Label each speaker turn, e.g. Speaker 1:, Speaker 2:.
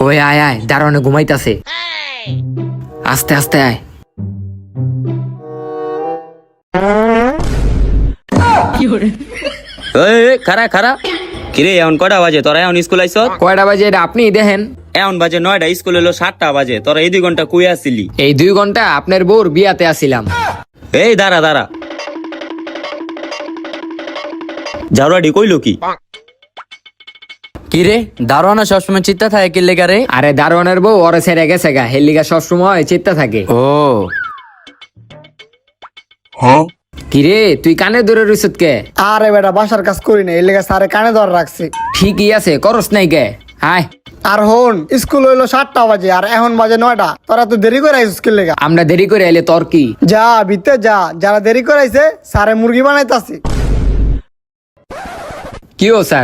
Speaker 1: ওই আয় আয়, দারোয়ানে ঘুমাইতাছে। আস্তে আস্তে আয়।
Speaker 2: খারা খারা কিরে এখন কয়টা বাজে তোরা এখন স্কুল আইস?
Speaker 1: কয়টা বাজে এটা আপনি দেখেন।
Speaker 2: এখন বাজে 9টা, স্কুল হলো 7টা বাজে। তোরা এই 2 ঘন্টা কুই আসিলি?
Speaker 1: এই 2 ঘন্টা আপনার বউর বিয়াতে আসিলাম।
Speaker 2: এই দাঁড়া দাঁড়া, ঝাড়ুয়াডি কইলো কি?
Speaker 3: কিরে দারোয়ানা সবসময় চিন্তা থাকে কি লেগা রে?
Speaker 1: আরে দারোয়ানের বউ ওরে ছেড়ে গেছে গা, হেলিগা সবসময় চিত্তা থাকে।
Speaker 3: ও
Speaker 1: কিরে তুই কানে ধরে রইছত কে?
Speaker 4: আরে বেটা বাসার কাজ করি না, এর লেগে স্যারে কানে ধরে রাখছি।
Speaker 1: ঠিকই আছে, করস নাই কে? আয়।
Speaker 4: আর হন, স্কুল হইলো 7টা বাজে আর এখন বাজে 9টা। তোরা তো দেরি করে আইস স্কুল লেগা।
Speaker 1: আমরা দেরি করে এলে তোর কি?
Speaker 4: যা ভিতরে যা, যারা দেরি করে আইছে স্যারে মুরগি বানাইতাছি।
Speaker 1: কি ও স্যার?